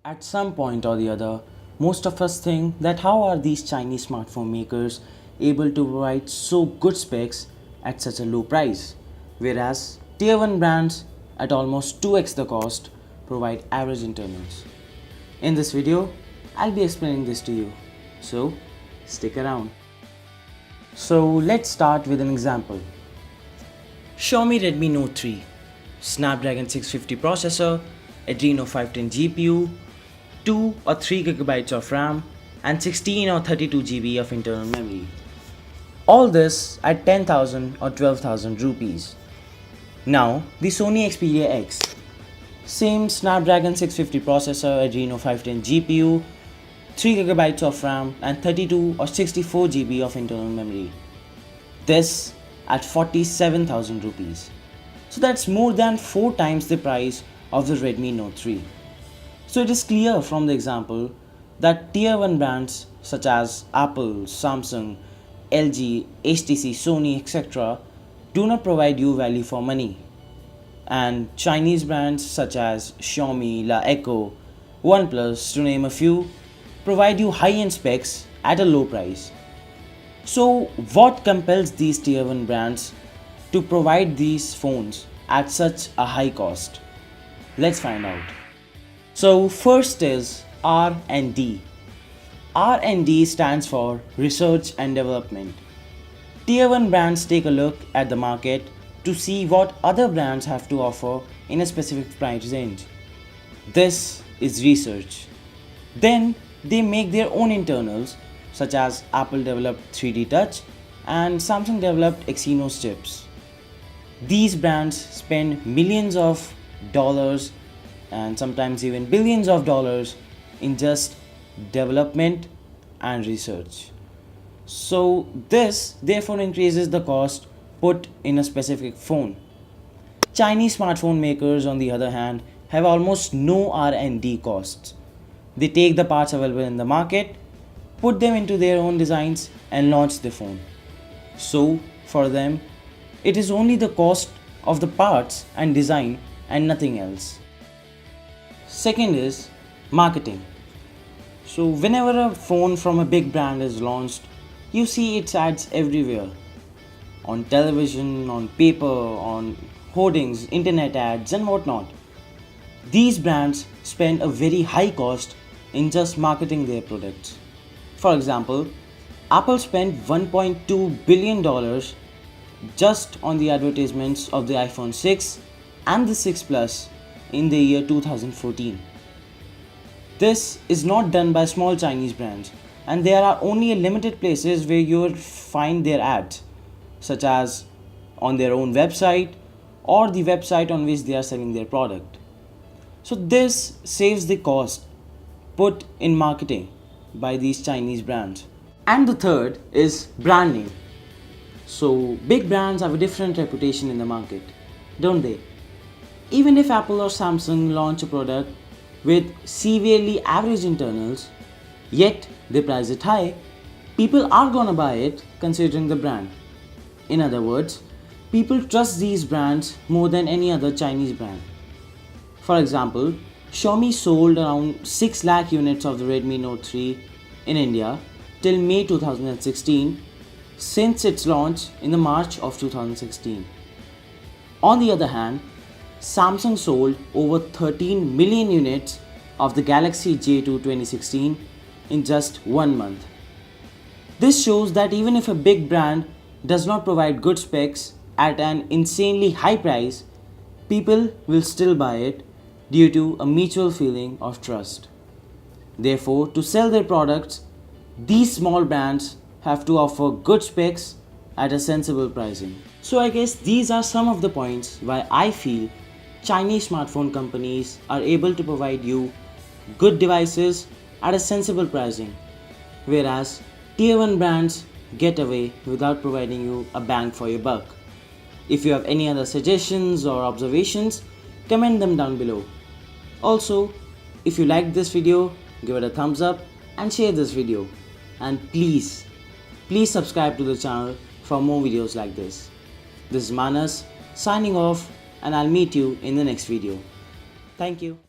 At some point or the other, most of us think that how are these Chinese smartphone makers able to provide so good specs at such a low price, whereas tier 1 brands at almost 2x the cost provide average internals. In this video, I'll be explaining this to you, so stick around. So let's start with an example. Xiaomi Redmi Note 3, Snapdragon 650 processor, Adreno 510 GPU, 2 or 3 GB of RAM and 16 or 32 GB of internal memory. All this at 10,000 or 12,000 rupees. Now the Sony Xperia X. Same Snapdragon 650 processor, Adreno 510 GPU, 3 GB of RAM and 32 or 64 GB of internal memory. This at 47,000 rupees. So that's more than 4 times the price of the Redmi Note 3. So it is clear from the example that tier 1 brands such as Apple, Samsung, LG, HTC, Sony, etc. do not provide you value for money. And Chinese brands such as Xiaomi, La Echo, OnePlus, to name a few, provide you high-end specs at a low price. So what compels these tier 1 brands to provide these phones at such a high cost? Let's find out. So first is R&D. R&D stands for research and development. Tier 1 brands take a look at the market to see what other brands have to offer in a specific price range. This is research. Then they make their own internals, such as Apple developed 3D Touch and Samsung developed Exynos chips. These brands spend millions of dollars and sometimes even billions of dollars in just development and research. So this therefore increases the cost put in a specific phone. Chinese smartphone makers, on the other hand, have almost no R&D costs. They take the parts available in the market, put them into their own designs and launch the phone. So for them, it is only the cost of the parts and design and nothing else. Second is marketing. So whenever a phone from a big brand is launched, you see its ads everywhere. On television, on paper, on hoardings, internet ads and whatnot. These brands spend a very high cost in just marketing their products. For example, Apple spent $1.2 billion just on the advertisements of the iPhone 6 and the 6 Plus in the year 2014. This is not done by small Chinese brands, and there are only limited places where you will find their ads, such as on their own website or the website on which they are selling their product. So this saves the cost put in marketing by these Chinese brands. And the third is branding. So big brands have a different reputation in the market, don't they? Even if Apple or Samsung launch a product with severely average internals, yet they price it high, people are gonna buy it considering the brand. In other words, people trust these brands more than any other Chinese brand. For example, Xiaomi sold around 6 lakh units of the Redmi Note 3 in India till May 2016 since its launch in the March of 2016. On the other hand, Samsung sold over 13 million units of the Galaxy J2 2016 in just 1 month. This shows that even if a big brand does not provide good specs at an insanely high price, people will still buy it due to a mutual feeling of trust. Therefore, to sell their products, these small brands have to offer good specs at a sensible pricing. So I guess these are some of the points why I feel Chinese smartphone companies are able to provide you good devices at a sensible pricing, whereas tier 1 brands get away without providing you a bang for your buck. If you have any other suggestions or observations, comment them down below. Also, if you liked this video, give it a thumbs up and share this video. And please subscribe to the channel for more videos like this. This is Manas signing off, and I'll meet you in the next video. Thank you.